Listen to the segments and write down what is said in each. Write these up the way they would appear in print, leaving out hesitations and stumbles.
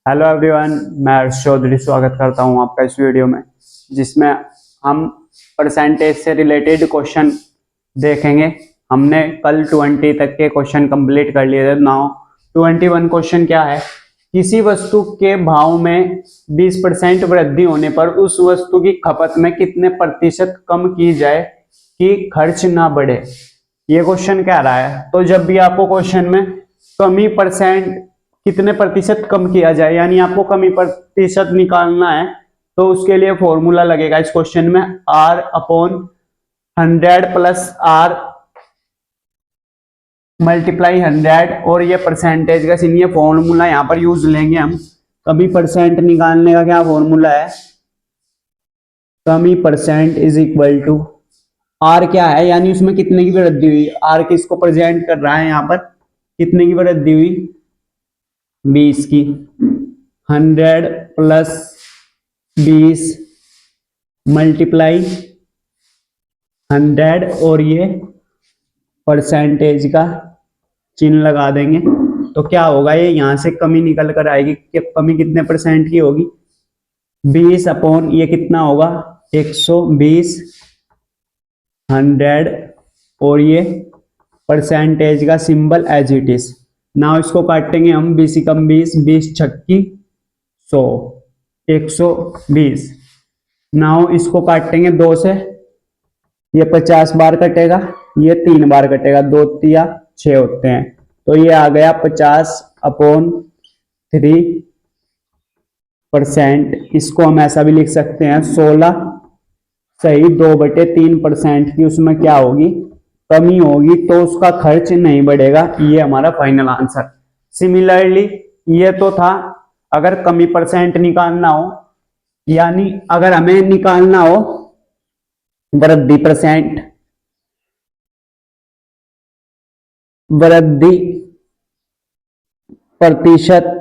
Hello everyone, मैं हर्ष चौधरी स्वागत करता हूं आपका इस वीडियो में, जिसमें हम परसेंटेज से रिलेटेड क्वेश्चन देखेंगे। हमने कल 20 तक के क्वेश्चन कंप्लीट कर लिए थे। नाउ 21 क्वेश्चन क्या है, किसी वस्तु के भाव में 20% वृद्धि होने पर उस वस्तु की खपत में कितने प्रतिशत कम की जाए कि खर्च ना बढ़े। ये क्वेश्चन कह रहा है। तो जब भी आपको क्वेश्चन में कमी परसेंट कितने प्रतिशत कम किया जाए, यानी आपको कमी प्रतिशत निकालना है, तो उसके लिए फॉर्मूला लगेगा इस क्वेश्चन में R/100 प्लस R मल्टीप्लाई 100, और ये परसेंटेज का सीन, ये फॉर्मूला यहाँ पर यूज लेंगे हम। कमी परसेंट निकालने का क्या फॉर्मूला है, कमी percent is equal to R क्या है, यानी उसमें कितने की वृद्धि हुई। आर किसको प्रेजेंट कर रहा है यहाँ पर, कितने की वृद्धि हुई, 20 की। 100 प्लस 20 मल्टीप्लाई 100, और ये परसेंटेज का चिन्ह लगा देंगे। तो क्या होगा, ये यहां से कमी निकल कर आएगी कि कमी कितने परसेंट की होगी, 20 अपॉन ये कितना होगा 120, 100, और ये परसेंटेज का सिंबल एज इट इज। ना इसको काटेंगे हम, 20 कम 20, 20 छक्की 100, 120। नाउ इसको काटेंगे 2 से, ये 50 बार कटेगा, ये 3 बार कटेगा, 2 तिया 6 होते हैं। तो ये आ गया 50/3%। इसको हम ऐसा भी लिख सकते हैं 16 सही 2/3% की उसमें क्या होगी, कमी होगी, तो उसका खर्च नहीं बढ़ेगा। ये हमारा फाइनल आंसर। सिमिलरली ये तो था अगर कमी परसेंट निकालना हो, यानी अगर हमें निकालना हो वृद्धि परसेंट, वृद्धि प्रतिशत,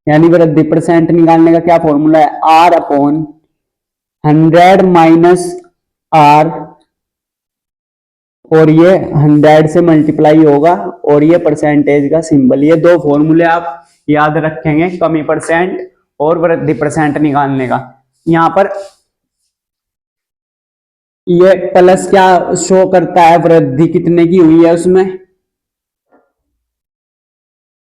यानी वृद्धि परसेंट निकालने का क्या फॉर्मूला है, R/100 माइनस R, और ये 100 से मल्टीप्लाई होगा, और ये परसेंटेज का सिंबल। ये दो फॉर्मूले आप याद रखेंगे, कमी परसेंट और वृद्धि परसेंट निकालने का। यहां पर ये प्लस क्या शो करता है, वृद्धि कितने की हुई है उसमें,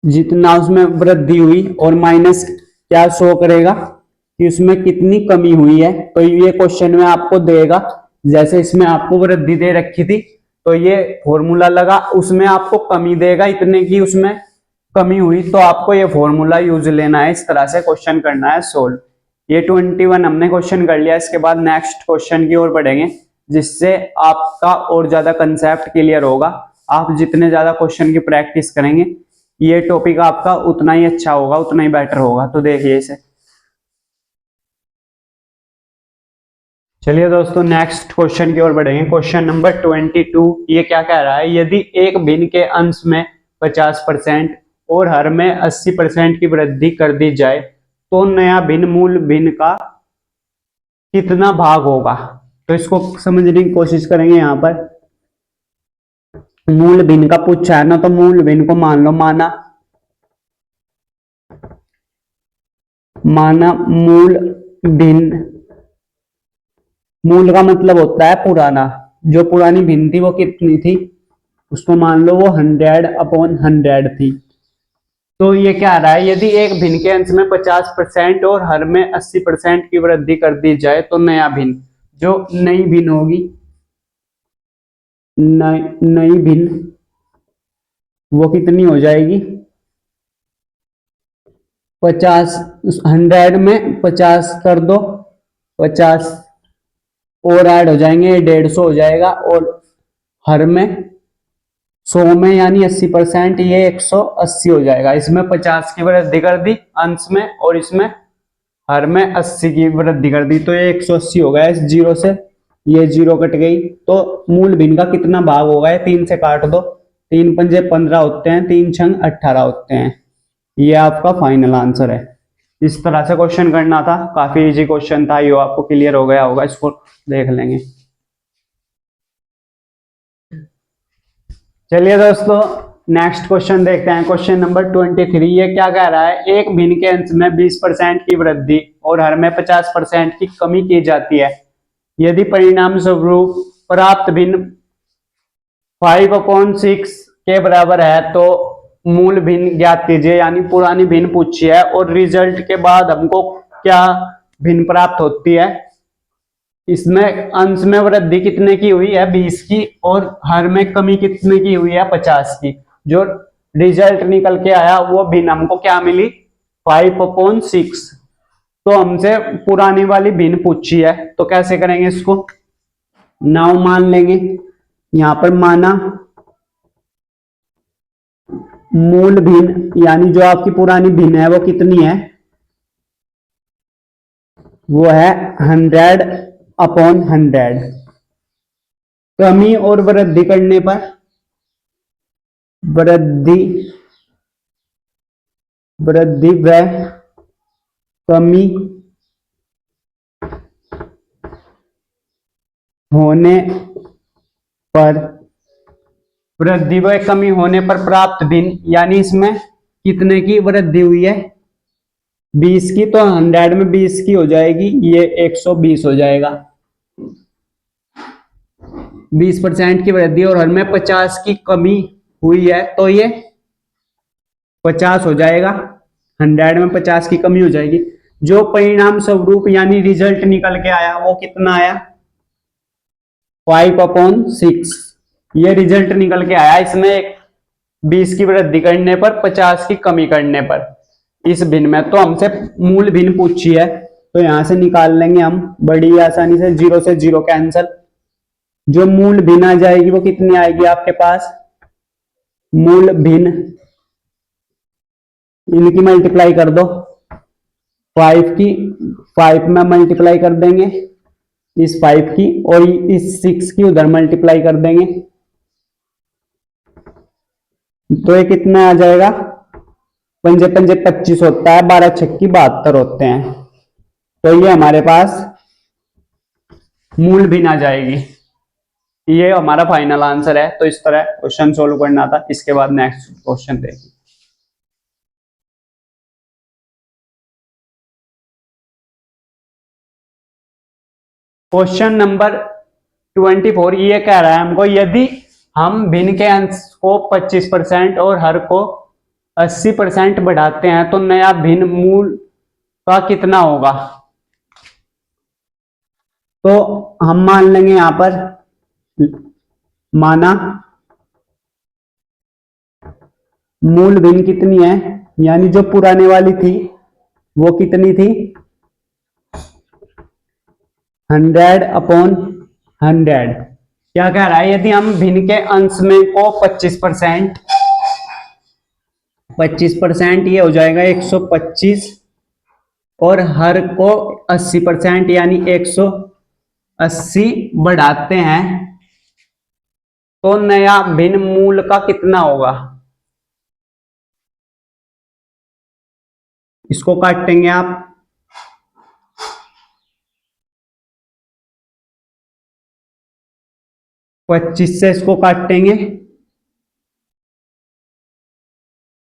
जितना उसमें वृद्धि हुई, और माइनस क्या शो करेगा कि उसमें कितनी कमी हुई है। तो ये क्वेश्चन में आपको देगा, जैसे इसमें आपको वृद्धि दे रखी थी तो ये फॉर्मूला लगा, उसमें आपको कमी देगा इतने की उसमें कमी हुई, तो आपको ये फॉर्मूला यूज लेना है। इस तरह से क्वेश्चन करना है सोल्व। ये 21 हमने क्वेश्चन कर लिया। इसके बाद नेक्स्ट क्वेश्चन की ओर बढ़ेंगे, जिससे आपका और ज्यादा कंसेप्ट क्लियर होगा। आप जितने ज्यादा क्वेश्चन की प्रैक्टिस करेंगे, ये टॉपिक आपका उतना ही अच्छा होगा, उतना ही बेटर होगा। तो देखिए इसे। चलिए दोस्तों, नेक्स्ट क्वेश्चन की ओर बढ़ेंगे। Question number 22। ये क्या कह रहा है, यदि एक भिन्न के अंश में 50% और हर में 80% की वृद्धि कर दी जाए तो नया भिन्न मूल भिन्न का कितना भाग होगा। तो इसको समझने की कोशिश करेंगे। यहाँ पर मूल भिन्न का पूछा है ना, तो मूल भिन्न को मान लो माना मूल भिन्न। मूल का मतलब होता है पुराना, जो पुरानी भिन्न थी वो कितनी थी, उसको मान लो वो 100/100 थी। तो ये क्या आ रहा है, यदि एक भिन्न के अंश में 50% और हर में 80% की वृद्धि कर दी जाए तो नया भिन्न, जो नई भिन्न होगी, नई भिन्न वो कितनी हो जाएगी, 50, 100 में 50 कर दो, 50 और ऐड हो जाएंगे, 150 हो जाएगा, और हर में 100 में यानी 80%, ये 180 हो जाएगा। इसमें 50 की वृद्धि कर दी अंश में, और इसमें हर में 80 की वृद्धि कर दी, तो ये 180 हो गया। इस जीरो से ये जीरो कट गई, तो मूल भिन्न का कितना भाग होगा, 3 से काट दो, 3 पंजे 15 होते हैं, 3 छंग 18 होते हैं। ये आपका फाइनल आंसर है। इस तरह से क्वेश्चन करना था, काफी इजी क्वेश्चन था, ये आपको क्लियर हो गया होगा। इसको देख लेंगे। चलिए दोस्तों, नेक्स्ट क्वेश्चन देखते हैं, क्वेश्चन नंबर 23। ये क्या कह रहा है, एक भिन्न के अंश में 20% की वृद्धि और हर में 50% की कमी की जाती है। यदि परिणाम स्वरूप प्राप्त भिन्न 5/6 के बराबर है तो मूल भिन्न ज्ञात कीजिए, यानी पुरानी भिन्न पूछी है और रिजल्ट के बाद हमको क्या भिन्न प्राप्त होती है। इसमें अंश में वृद्धि कितने की हुई है, 20 की, और हर में कमी कितने की हुई है, 50 की। जो रिजल्ट निकल के आया वो भिन्न हमको क्या मिली, 5/6। तो हमसे पुरानी वाली भिन्न पूछी है, तो कैसे करेंगे इसको, नाउ मान लेंगे। यहां पर माना मूल भिन्न, यानी जो आपकी पुरानी भिन्न है वो कितनी है, वो है 100/100। कमी और वृद्धि करने पर वृद्धि व कमी होने पर, वृद्धि व कमी होने पर प्राप्त भिन्न, यानी इसमें कितने की वृद्धि हुई है, 20 की, तो 100 में 20 की हो जाएगी, ये 120 हो जाएगा। 20% की वृद्धि और हर में 50 की कमी हुई है तो ये 50 हो जाएगा, 100 में 50 की कमी हो जाएगी। जो परिणाम स्वरूप यानी रिजल्ट निकल के आया वो कितना आया, 5/6। ये रिजल्ट निकल के आया, इसमें 20 की वृद्धि करने पर 50 की कमी करने पर इस भिन्न में। तो हमसे मूल भिन्न पूछी है, तो यहां से निकाल लेंगे हम बड़ी आसानी से, 0 से 0 कैंसल। जो मूल भिन्न आ जाएगी वो कितनी आएगी आपके पास, मूल भिन्न, इनकी मल्टीप्लाई कर दो, 5 की 5 में मल्टीप्लाई कर देंगे इस 5 की, और इस 6 की उधर मल्टीप्लाई कर देंगे, तो ये कितना आ जाएगा, 5 5 25 होता है, 12 6 72 होते हैं। तो ये हमारे पास मूल भिन्न आ जाएगी। ये हमारा फाइनल आंसर है। तो इस तरह क्वेश्चन सोल्व करना था। इसके बाद नेक्स्ट क्वेश्चन देखिए। क्वेश्चन नंबर 24 ये कह रहा है हमको, यदि हम भिन्न के अंश को 25% और हर को 80% बढ़ाते हैं तो नया भिन्न मूल का कितना होगा। तो हम मान लेंगे यहां पर, माना मूल भिन्न कितनी है, यानी जो पुराने वाली थी वो कितनी थी, 100/100। क्या कह रहा है, यदि हम भिन्न के अंश में को 25% ये हो जाएगा 125, और हर को 80% यानी 180 बढ़ाते हैं तो नया भिन्न मूल का कितना होगा। इसको काटेंगे आप, 25 से इसको काटेंगे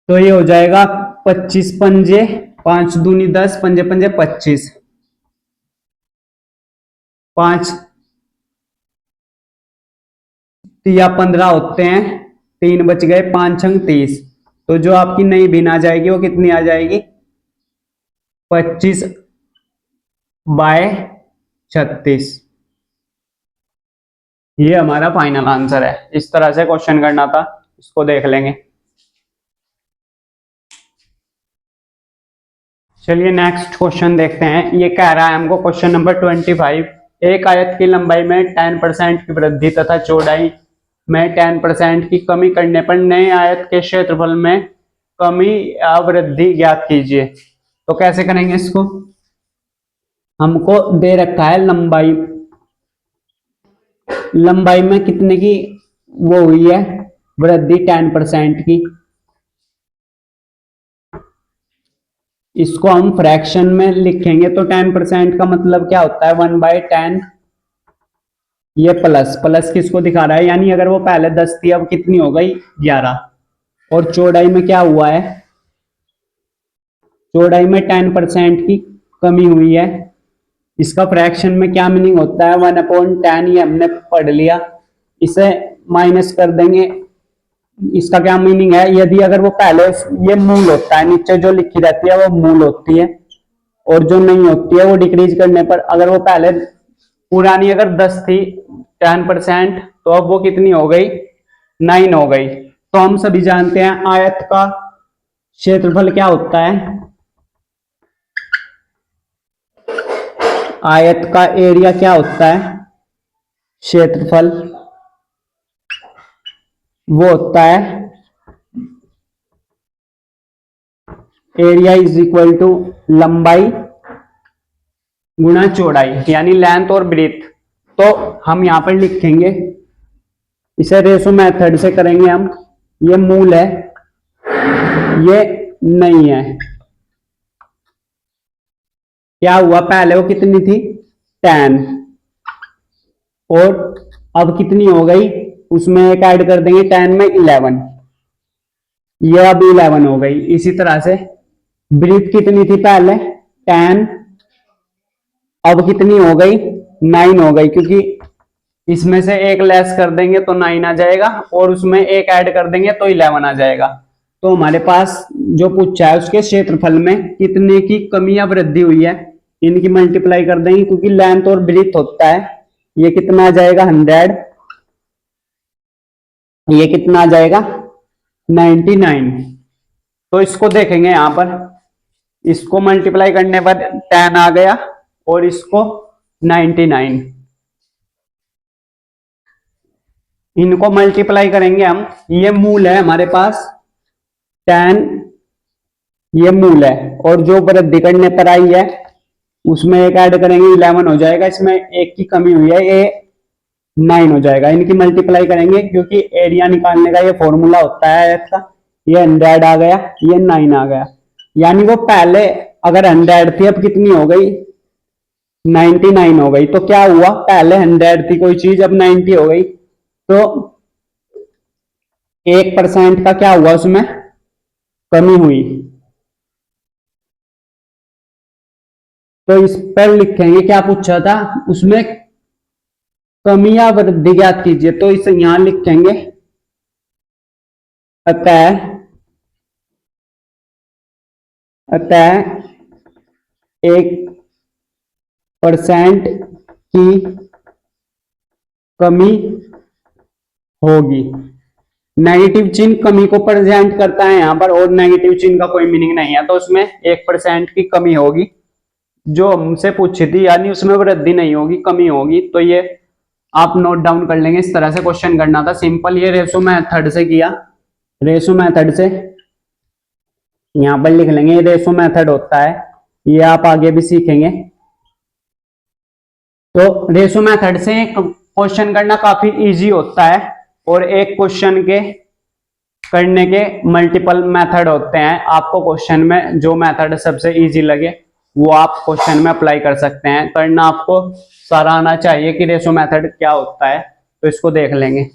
तो ये हो जाएगा 25 पंजे 5 दूनी 10, पंजे पंजे 25, 5 या 15 होते हैं, 3 बच गए, 5 छंग 30। तो जो आपकी नई भिन्न आ जाएगी वो कितनी आ जाएगी, 25/36। ये हमारा फाइनल आंसर है। इस तरह से क्वेश्चन करना था, इसको देख लेंगे। चलिए नेक्स्ट क्वेश्चन देखते हैं। ये कह रहा है हमको, क्वेश्चन नंबर 25, एक आयत की लंबाई में 10% की वृद्धि तथा चौड़ाई में 10% की कमी करने पर नए आयत के क्षेत्रफल में कमी या वृद्धि ज्ञात कीजिए। तो कैसे करेंगे इसको, हमको दे रखा है लंबाई में कितने की वो हुई है वृद्धि, 10% की। इसको हम फ्रैक्शन में लिखेंगे तो 10% का मतलब क्या होता है, 1/10। ये प्लस किसको दिखा रहा है, यानी अगर वो पहले 10 थी अब कितनी हो गई, 11। और चौड़ाई में क्या हुआ है, चौड़ाई में 10% की कमी हुई है। इसका फ्रैक्शन में क्या मीनिंग होता है, 1/10, ये हमने पढ़ लिया। इसे माइनस कर देंगे। इसका क्या मीनिंग है, यदि अगर वो पहले, ये मूल होता है, नीचे जो लिखी रहती है वो मूल होती है, और जो नहीं होती है वो डिक्रीज करने पर, अगर वो पहले पुरानी अगर 10 थी 10%, तो अब वो कितनी हो गई, 9 हो गई। तो हम सभी जानते हैं आयत का क्षेत्रफल क्या होता है, आयत का एरिया क्या होता है, क्षेत्रफल, वो होता है एरिया इज इक्वल टू लंबाई गुणा चौड़ाई, यानी लेंथ और ब्रीथ। तो हम यहां पर लिखेंगे, इसे रेशो मेथड से करेंगे हम। ये मूल है, ये नहीं है। क्या हुआ, पहले वो कितनी थी 10, और अब कितनी हो गई, उसमें एक ऐड कर देंगे 10 में 11, ये अब 11 हो गई। इसी तरह से ब्रीथ कितनी थी पहले 10, अब कितनी हो गई 9 हो गई, क्योंकि इसमें से एक लेस कर देंगे तो 9 आ जाएगा, और उसमें एक ऐड कर देंगे तो 11 आ जाएगा। तो हमारे पास जो पूछा है उसके क्षेत्रफल में कितने की कमी या वृद्धि हुई है, इनकी मल्टीप्लाई कर देंगे, क्योंकि लेंथ और ब्रीथ होता है। ये कितना आ जाएगा 100, ये कितना आ जाएगा 99। तो इसको देखेंगे यहां पर, इसको मल्टीप्लाई करने पर 10 आ गया, और इसको 99, इनको मल्टीप्लाई करेंगे हम। ये मूल है हमारे पास 10, ये मूल है, और जो वृद्धि करने पर आई है उसमें एक ऐड करेंगे 11 हो जाएगा, इसमें एक की कमी हुई है, ये 9 हो जाएगा। इनकी मल्टीप्लाई करेंगे, क्योंकि एरिया निकालने का ये फॉर्मूला होता है इसका। ये 100 आ गया, ये 9 आ गया, यानी वो पहले अगर 100 थी, अब कितनी हो गई 99 हो गई। तो क्या हुआ, पहले 100 थी कोई चीज, अब 90 हो गई, तो 1% का क्या हुआ, उसमें कमी हुई। तो इस पर लिखेंगे, क्या पूछा था उसमें, कमी या वृद्धि ज्ञात कीजिए। तो इसे यहां लिखेंगे, अतः अतः 1% की कमी होगी। नेगेटिव चिन्ह कमी को प्रेजेंट करता है यहां पर, और नेगेटिव चिन्ह का कोई मीनिंग नहीं है, तो उसमें 1% की कमी होगी जो हमसे पूछी थी, यानी उसमें वृद्धि नहीं होगी, कमी होगी। तो ये आप नोट डाउन कर लेंगे, इस तरह से क्वेश्चन करना था सिंपल। ये रेशो मेथड से किया, रेशो मेथड से यहां पर लिख लेंगे, ये रेशो मेथड होता है, ये आप आगे भी सीखेंगे। तो रेशो मेथड से क्वेश्चन करना काफी इजी होता है, और एक क्वेश्चन के करने के मल्टीपल मेथड होते हैं। आपको क्वेश्चन में जो मेथड सबसे इजी लगे वो आप क्वेश्चन में अप्लाई कर सकते हैं। करना आपको सारा आना चाहिए कि रेशो मेथड क्या होता है, तो इसको देख लेंगे।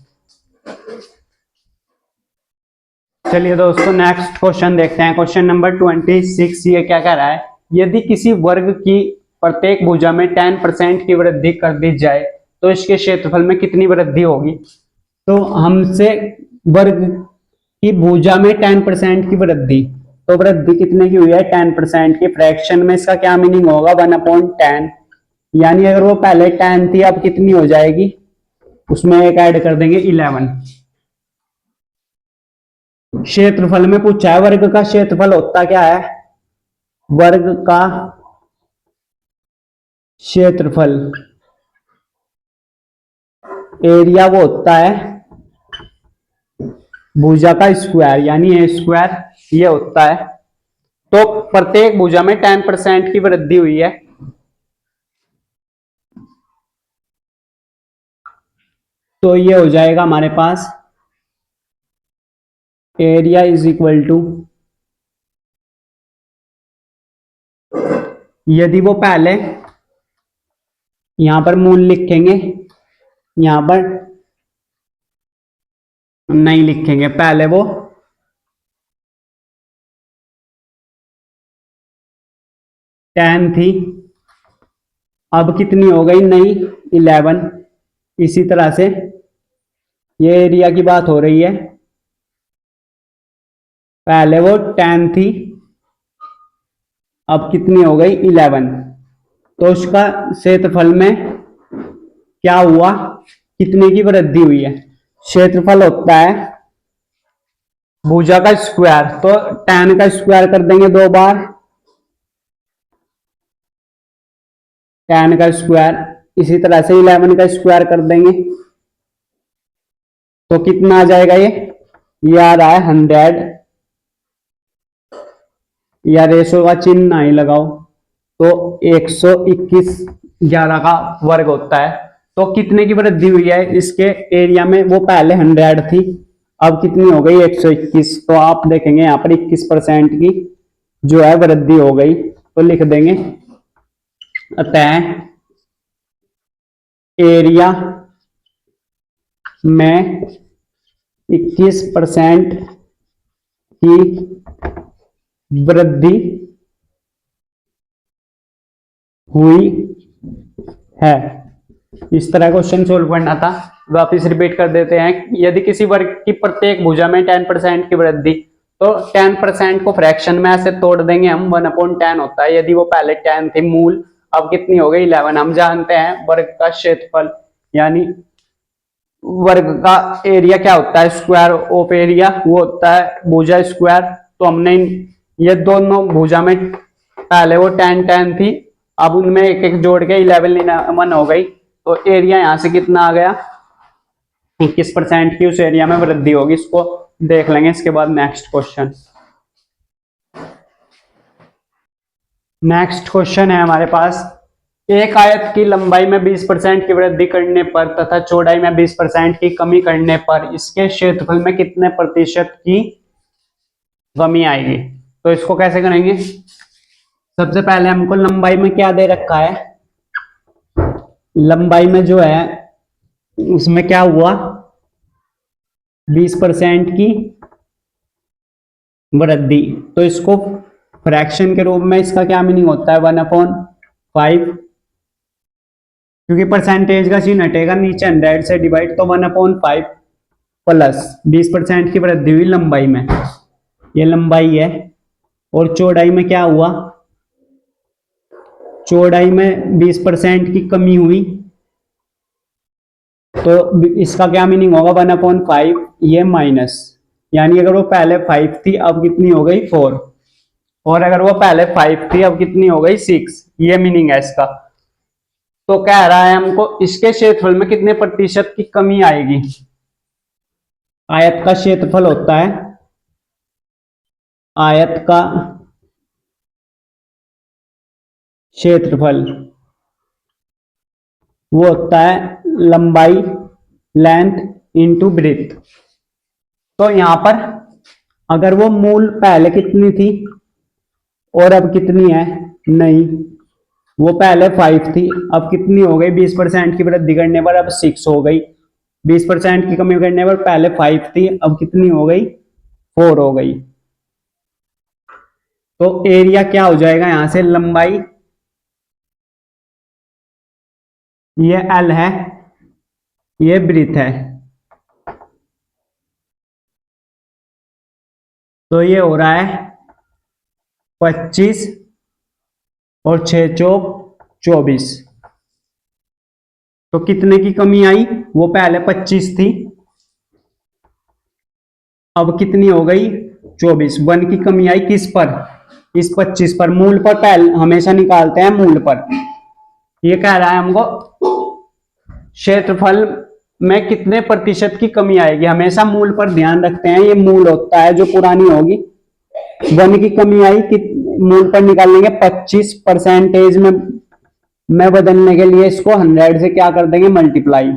चलिए दोस्तों, नेक्स्ट क्वेश्चन देखते हैं। क्वेश्चन नंबर 26, ये क्या कह रहा है, यदि किसी वर्ग की प्रत्येक भुजा में 10% की वृद्धि कर दी जाए तो इसके क्षेत्रफल में कितनी वृद्धि होगी। तो हमसे वर्ग की भुजा में 10% की वृद्धि, तो वृद्धि कितने की हुई है 10% की। फ्रैक्शन में इसका क्या मीनिंग होगा 1/10, यानी अगर वो पहले 10 थी, अब कितनी हो जाएगी, उसमें एक ऐड कर देंगे 11। क्षेत्रफल में पूछा है, वर्ग का क्षेत्रफल होता क्या है, वर्ग का क्षेत्रफल एरिया वो होता है भुजा का स्क्वायर, यानी ए स्क्वायर ये होता है। तो प्रत्येक भुजा में 10% की वृद्धि हुई है, तो ये हो जाएगा हमारे पास एरिया इज इक्वल टू, यदि वो पहले यहां पर मूल लिखेंगे, यहां पर नहीं लिखेंगे, पहले वो 10 थी, अब कितनी हो गई नई 11। इसी तरह से ये एरिया की बात हो रही है, पहले वो 10 थी, अब कितनी हो गई 11। तो उसका क्षेत्रफल में क्या हुआ, कितने की वृद्धि हुई है। क्षेत्रफल होता है भुजा का स्क्वायर, तो 10 का स्क्वायर कर देंगे 2 बार, 10 का स्क्वायर। इसी तरह से 11 का स्क्वायर कर देंगे, तो कितना आ जाएगा ये आ रहा है 100, या रेशो का चिन्ह नहीं लगाओ तो 121 11 का वर्ग होता है। तो कितने की वृद्धि हुई है इसके एरिया में, वो पहले 100 थी, अब कितनी हो गई 121। तो आप देखेंगे यहाँ पर 21% की जो है वृद्धि हो गई, तो लिख देंगे अतः एरिया में 21% की वृद्धि हुई है। इस तरह क्वेश्चन सोल्व करना था। वापिस रिपीट कर देते हैं, यदि किसी वर्ग की प्रत्येक भुजा में 10% की वृद्धि, तो 10% को फ्रैक्शन में ऐसे तोड़ देंगे हम, 1/10 होता है। यदि वो पहले 10 थी मूल, अब कितनी हो गई 11। हम जानते हैं वर्ग का क्षेत्रफल यानी वर्ग का एरिया क्या होता है, स्क्वायर ऑफ एरिया, वो होता है भुजा स्क्वायर। तो हमने ये दोनों भुजा में पहले वो 10 थी, अब उनमें एक एक जोड़ के 11 हो गई, तो एरिया यहां से कितना आ गया 21% की उस एरिया में वृद्धि होगी। इसको देख लेंगे इसके बाद नेक्स्ट क्वेश्चन। नेक्स्ट क्वेश्चन है हमारे पास, एक आयत की लंबाई में 20% की वृद्धि करने पर तथा चौड़ाई में 20% की कमी करने पर इसके क्षेत्रफल में कितने प्रतिशत की कमी आएगी। तो इसको कैसे करेंगे, सबसे पहले हमको लंबाई में क्या दे रखा है, लंबाई में जो है उसमें क्या हुआ 20% की वृद्धि, तो इसको फ्रैक्शन के रूप में इसका क्या मीनिंग होता है 1/5, क्योंकि परसेंटेज का चिन्ह हटेगा नीचे 100 से डिवाइड, तो 1/5 प्लस 20% की वृद्धि हुई लंबाई में, ये लंबाई है। और चौड़ाई में क्या हुआ, चौड़ाई में 20% की कमी हुई, तो इसका क्या मीनिंग होगा 1/5, ये माइनस, यानी अगर वो पहले 5 थी अब कितनी हो गई 4, और अगर वो पहले 5 थी अब कितनी हो गई 6, ये मीनिंग है इसका। तो कह रहा है हमको इसके क्षेत्रफल में कितने प्रतिशत की कमी आएगी। आयत का क्षेत्रफल होता है, आयत का क्षेत्रफल वो होता है लंबाई लेंथ इनटू ब्रेथ। तो यहां पर अगर वो मूल पहले कितनी थी और अब कितनी है, नहीं वो पहले 5 थी अब कितनी हो गई 20% की वृद्धि करने पर अब 6 हो गई, 20% की कमी करने पर पहले 5 थी अब कितनी हो गई 4 हो गई। तो एरिया क्या हो जाएगा यहां से, लंबाई ये L है, ये ब्रीथ है, तो ये हो रहा है 25 और 6 चौक 24। तो कितने की कमी आई, वो पहले 25 थी अब कितनी हो गई 24, 1 की कमी आई किस पर, इस 25 पर, मूल पर पहले हमेशा निकालते हैं मूल पर। ये कह रहा है हमको क्षेत्रफल में कितने प्रतिशत की कमी आएगी, हमेशा मूल पर ध्यान रखते हैं, ये मूल होता है जो पुरानी होगी। 1 की कमी आई कि मूल पर निकाल लेंगे 25% में बदलने के लिए इसको 100 से क्या कर देंगे मल्टीप्लाई,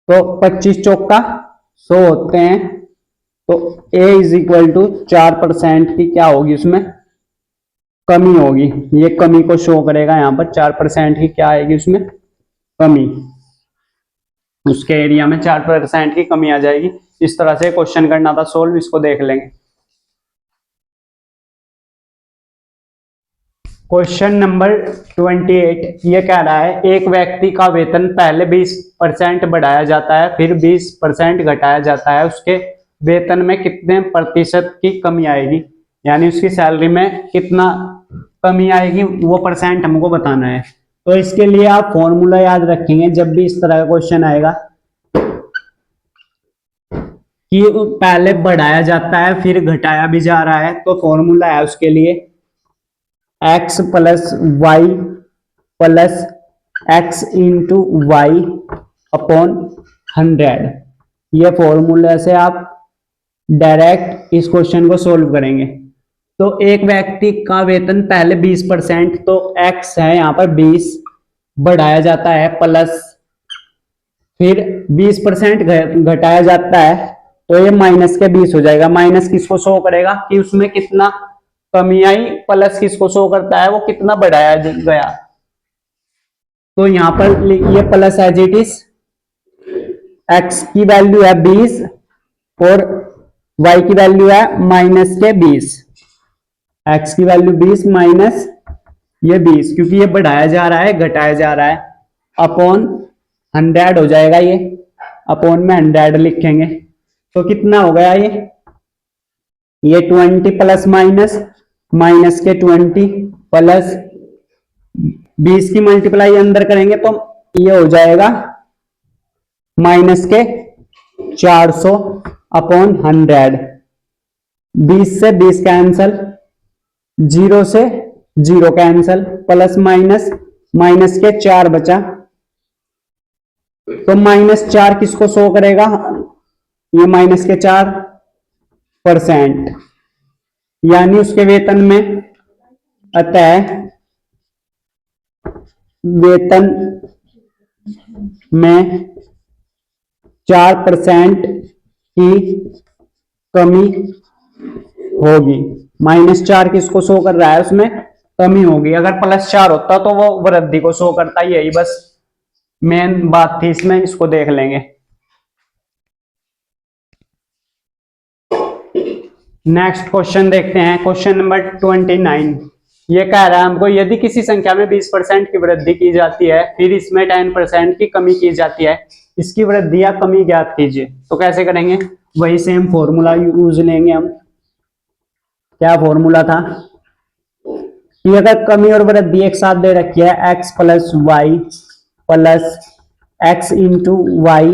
तो 25 चौक का 100 होते हैं, तो a इज इक्वल टू 4% की क्या होगी उसमें कमी होगी, ये कमी को शो करेगा यहाँ पर 4% की क्या आएगी उसमें कमी, उसके एरिया में 4% की कमी आ जाएगी। इस तरह से क्वेश्चन करना था सोल्व, इसको देख लेंगे। क्वेश्चन नंबर 28 ये कह रहा है एक व्यक्ति का वेतन पहले 20% बढ़ाया जाता है फिर 20% घटाया जाता है, उसके वेतन में कितने प्रतिशत की कमी आएगी, यानी उसकी सैलरी में कितना कमी आएगी वो परसेंट हमको बताना है। तो इसके लिए आप फॉर्मूला याद रखेंगे जब भी इस तरह का क्वेश्चन आएगा कि पहले बढ़ाया जाता है फिर घटाया भी जा रहा है, तो फॉर्मूला है उसके लिए x plus Y plus X into Y upon 100। ये फॉर्मूला से आप डायरेक्ट इस क्वेश्चन को सोल्व करेंगे। तो एक व्यक्ति का वेतन पहले 20%, तो x है यहाँ पर 20 बढ़ाया जाता है प्लस फिर 20% घटाया जाता है, तो ये माइनस के 20 हो जाएगा। माइनस किसको शो करेगा कि उसमें कितना कमी आई, प्लस किसको शो करता है वो कितना बढ़ाया गया। तो यहां पर ये plus as it is, X की वैल्यू है 20 और वाई की वैल्यू है माइनस के 20। एक्स की वैल्यू 20 माइनस ये 20, क्योंकि ये बढ़ाया जा रहा है घटाया जा रहा है, अपॉन 100 हो जाएगा। ये अपॉन में 100 लिखेंगे तो कितना हो गया ये 20 प्लस माइनस माइनस के 20 प्लस 20 की मल्टीप्लाई अंदर करेंगे तो ये हो जाएगा माइनस के 400 अपॉन 100। 20 से 20 कैंसल, 0 से 0 कैंसल, प्लस माइनस माइनस के 4 बचा, तो -4 किसको शो करेगा, ये माइनस के 4%, यानी उसके वेतन में, अतः वेतन में 4% की कमी होगी। -4 किसको शो कर रहा है, उसमें कमी होगी। अगर +4 होता तो वो वृद्धि को शो करता, यही बस मेन बात थी इसमें, इसको देख लेंगे। नेक्स्ट क्वेश्चन देखते हैं, क्वेश्चन नंबर 29। ये कह रहा है हमको यदि किसी संख्या में 20% की वृद्धि की जाती है फिर इसमें 10% की कमी की जाती है, इसकी वृद्धि या कमी ज्ञात कीजिए। तो कैसे करेंगे, वही सेम फॉर्मूला यूज लेंगे हम। क्या फॉर्मूला था कि अगर कमी और वृद्धि एक साथ दे रखी है, x plus Y plus X into Y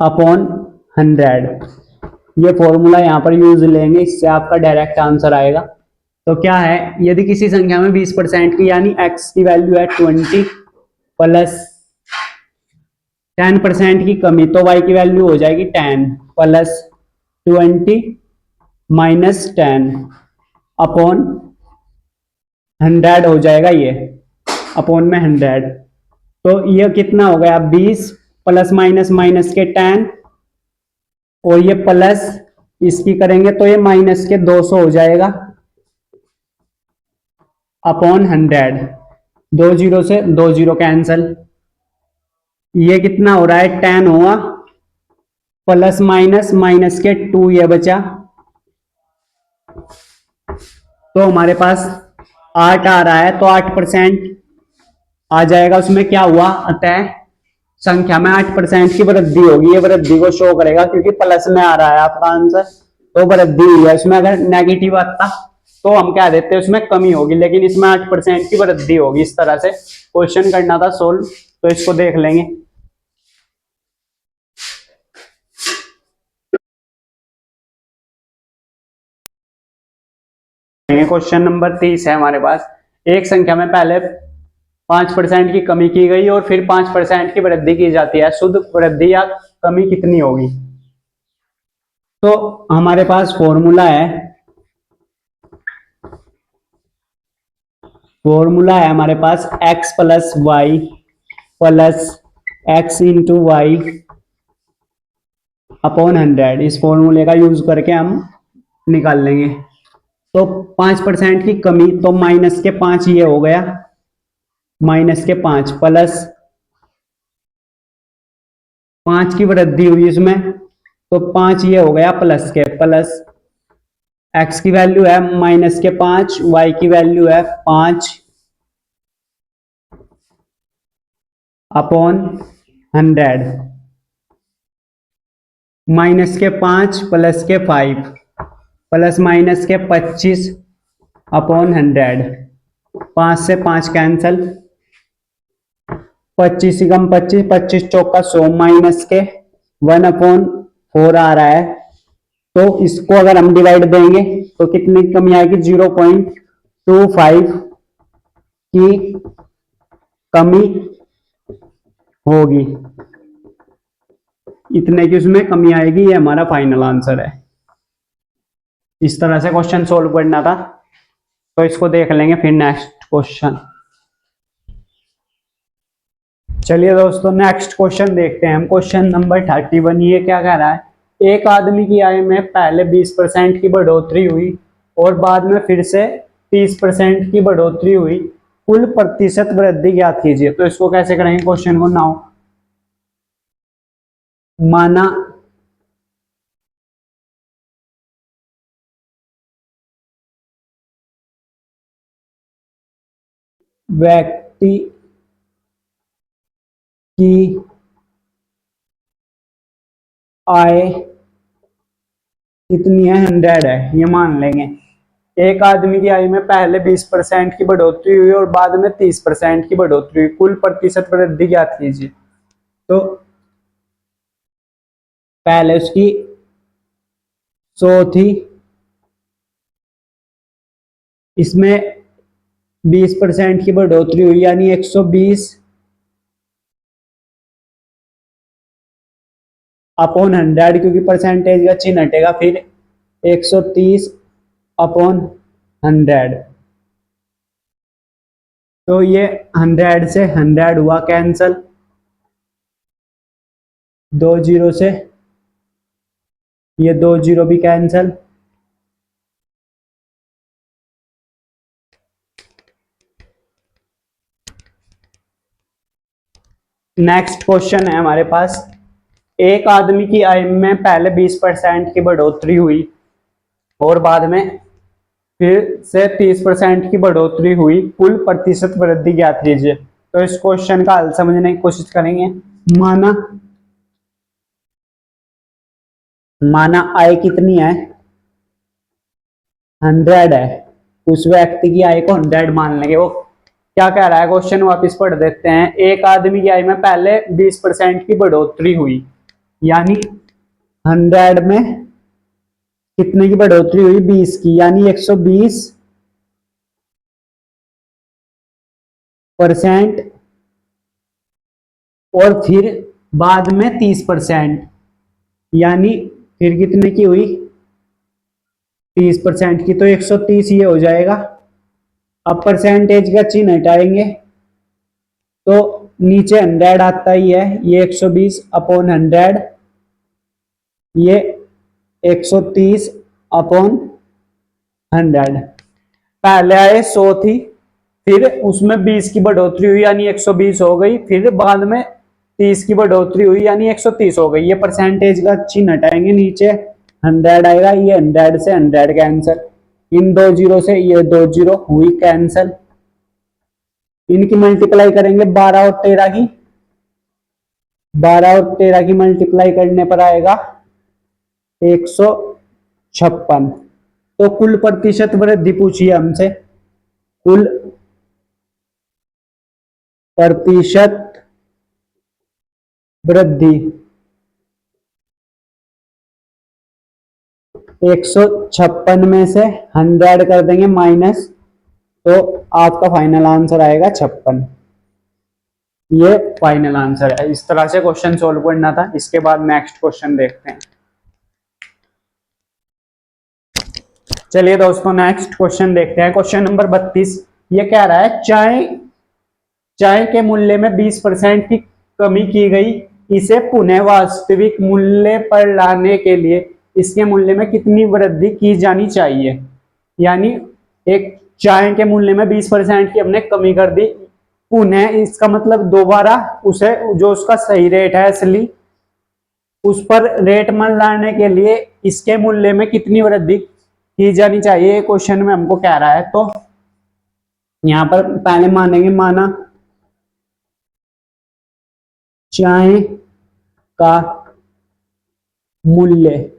upon 100, ये फॉर्मूला यहां पर यूज लेंगे, इससे आपका डायरेक्ट आंसर आएगा। तो क्या है, यदि किसी संख्या में 20% की यानी x की वैल्यू है 20 प्लस 10% की कमी, तो y की वैल्यू हो जाएगी 10 प्लस 20 माइनस 10 अपॉन 100 हो जाएगा, ये अपॉन में 100। तो ये कितना हो गया, 20 प्लस माइनस माइनस के 10 और ये प्लस इसकी करेंगे तो ये माइनस के 200 हो जाएगा अपॉन 100। 2 0 से 2 0 कैंसल, ये कितना हो रहा है 10 हुआ प्लस माइनस माइनस के 2 ये बचा, तो हमारे पास 8 आ रहा है, तो 8% आ जाएगा। उसमें क्या हुआ, अतः संख्या में 8% की वृद्धि होगी, ये वृद्धि को शो करेगा क्योंकि प्लस में आ रहा है आपका आंसर, तो वृद्धि हुई है। इसमें अगर नेगेटिव आता तो हम क्या देते हैं, उसमें कमी होगी, लेकिन इसमें 8% की वृद्धि होगी। इस तरह से क्वेश्चन करना था सोल्व, तो इसको देख लेंगे। क्वेश्चन नंबर 30 है हमारे पास, एक संख्या में पहले 5% की कमी की गई और फिर 5% की वृद्धि की जाती है, शुद्ध वृद्धि या कमी कितनी होगी। तो हमारे पास फॉर्मूला है हमारे पास x plus Y plus X into Y upon 100। इस फॉर्मूले का यूज करके हम निकाल लेंगे। तो 5% की कमी, तो माइनस के 5 ये हो गया, माइनस के 5 प्लस 5 की वृद्धि हुई इसमें, तो 5 ये हो गया प्लस के, प्लस x की वैल्यू है -5, y की वैल्यू है 5 अपॉन 100, -5 +5 प्लस माइनस के 25 अपॉन 100, 5 से 5 कैंसल, 25 से कम 25, 25 चौका 100 माइनस के 1/4 आ रहा है। तो इसको अगर हम डिवाइड देंगे तो कितनी कमी आएगी? 0.25 की कमी होगी, इतने की उसमें कमी आएगी। ये हमारा फाइनल आंसर है। इस तरह से क्वेश्चन सोल्व करना था, तो इसको देख लेंगे फिर नेक्स्ट क्वेश्चन। चलिए दोस्तों नेक्स्ट क्वेश्चन देखते हैं हम। Question number 31। ये क्या कह रहा है? एक आदमी की आय में पहले 20% की बढ़ोतरी हुई और बाद में फिर से 30% की बढ़ोतरी हुई, कुल प्रतिशत वृद्धि ज्ञात कीजिए। तो इसको कैसे करेंगे क्वेश्चन को? नाउ माना व्यक्ति की आय कितनी है? 100 है, ये मान लेंगे। एक आदमी की आय में पहले 20% की बढ़ोतरी हुई और बाद में 30% की बढ़ोतरी हुई, कुल प्रतिशत वृद्धि ज्ञात कीजिए। तो पहले उसकी 100 थी, इसमें 20% की बढ़ोतरी हुई यानी 120 अपॉन 100, क्योंकि परसेंटेज का चिन्ह हटेगा, फिर 130 अपॉन 100। तो ये 100 से 100 हुआ कैंसल, 2 जीरो से ये 2 जीरो भी कैंसल, नेक्स्ट क्वेश्चन है हमारे पास। एक आदमी की आय में पहले 20% की बढ़ोतरी हुई और बाद में फिर से 30% की बढ़ोतरी हुई, कुल प्रतिशत वृद्धि ज्ञात कीजिए। तो इस क्वेश्चन का हल समझने की कोशिश करेंगे। माना आय कितनी है? 100 है, उस व्यक्ति की आय को 100 मान लेंगे। वो क्या कह रहा है क्वेश्चन, वापस पढ़ देते हैं। एक आदमी की आय में पहले 20% की बढ़ोतरी हुई, यानी 100 में कितने की बढ़ोतरी हुई? 20 की, यानी 120%, और फिर बाद में 30%, यानी फिर कितने की हुई? 30% की, तो 130 ये हो जाएगा। अब परसेंटेज का चिन्ह हटाएंगे तो नीचे 100 आता ही है, ये 120 अपॉन 100, ये 130 अपॉन 100। पहले आए 100 थी, फिर उसमें 20 की बढ़ोतरी हुई यानी 120 हो गई, फिर बाद में 30 की बढ़ोतरी हुई यानी 130 हो गई। ये परसेंटेज का चिन्ह हटाएंगे, नीचे 100 आएगा, ये 100 से 100 कैंसल, इन 2 जीरो से ये 2 जीरो हुई कैंसल, इनकी मल्टीप्लाई करेंगे 12 और 13 की, 12 और 13 की मल्टीप्लाई करने पर आएगा 156। तो कुल प्रतिशत वृद्धि पूछिए हमसे, कुल प्रतिशत वृद्धि 156 में से 100 कर देंगे माइनस, तो आपका फाइनल आंसर आएगा 56। ये फाइनल आंसर है। इस तरह से क्वेश्चन सोल्व करना था। इसके बाद नेक्स्ट क्वेश्चन देखते हैं। चलिए दोस्तों नेक्स्ट क्वेश्चन देखते हैं। Question number 32। ये कह रहा है चाय के मूल्य में 20% की कमी की गई, इसे पुनः वास्तविक मूल्य पर लाने के लिए इसके मूल्य में कितनी वृद्धि की जानी चाहिए? यानी एक चाय के मूल्य में 20% की हमने कमी कर दी, पुनः इसका मतलब दोबारा उसे जो उसका सही रेट है असली, उस पर रेट मान लाने के लिए इसके मूल्य में कितनी वृद्धि की जानी चाहिए, क्वेश्चन में हमको कह रहा है। तो यहां पर पहले मानेंगे, माना चाय का मूल्य,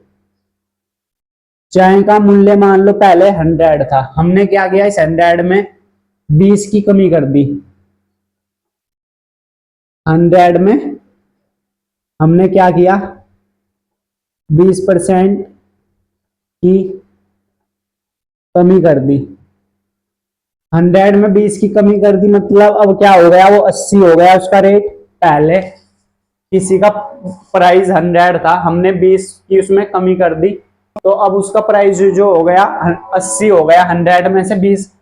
चाय का मूल्य मान लो पहले 100 था, हमने क्या किया, इस 100 में 20 की कमी कर दी। 100 में हमने क्या किया, 20% की कमी कर दी। 100 में 20 की कमी कर दी, मतलब अब क्या हो गया, वो 80 हो गया उसका रेट। पहले किसी का प्राइस 100 था, हमने 20 की उसमें कमी कर दी, तो अब उसका प्राइस जो हो गया 80 हो गया। 100 में से 20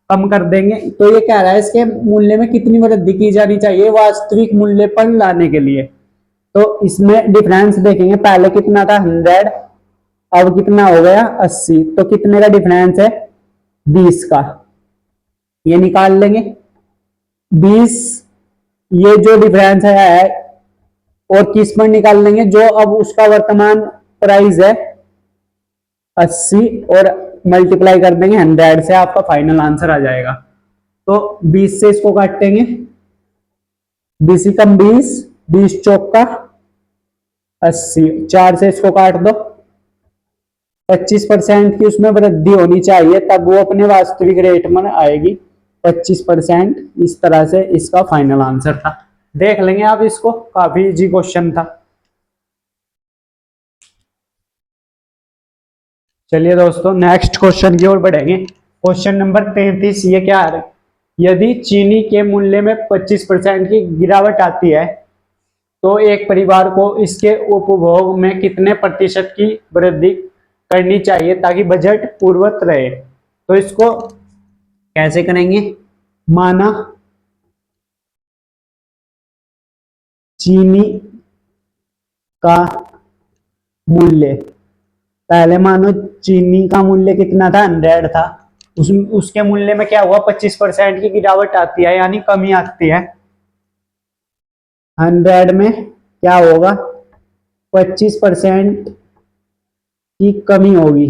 कम कर देंगे, तो ये कह रहा है इसके मूल्य में कितनी वृद्धि की जानी चाहिए वास्तविक मूल्य पर लाने के लिए। तो इसमें डिफरेंस देखेंगे, पहले कितना था 100, अब कितना हो गया 80, तो कितने का डिफरेंस है, 20 का, ये निकाल लेंगे। 20 ये जो डिफरेंस है, और किस पर निकाल लेंगे, जो अब उसका वर्तमान प्राइस है 80, और मल्टीप्लाई कर देंगे 100 से, आपका फाइनल आंसर आ जाएगा। तो 20 से इसको काटेंगे, 20 कम 20, 20 चौक का 80, 4 से इसको काट दो। 25% की उसमें वृद्धि होनी चाहिए, तब वो अपने वास्तविक रेट में आएगी 25%। इस तरह से इसका फाइनल आंसर था। देख लेंगे आप इसको, काफी इजी क्वेश्चन था। चलिए दोस्तों, नेक्स्ट क्वेश्चन की ओर बढ़ेंगे। क्वेश्चन नंबर 33, ये क्या है, यदि चीनी के मूल्य में 25% की गिरावट आती है, तो एक परिवार को इसके उपभोग में कितने प्रतिशत की वृद्धि करनी चाहिए ताकि बजट पूर्ववत रहे। तो इसको कैसे करेंगे, माना चीनी का मूल्य, पहले मानो चीनी का मूल्य कितना था, 100 था, उसके मूल्य में क्या हुआ, 25% की गिरावट आती है, यानी कमी आती है। 100 में क्या होगा, 25% की कमी होगी,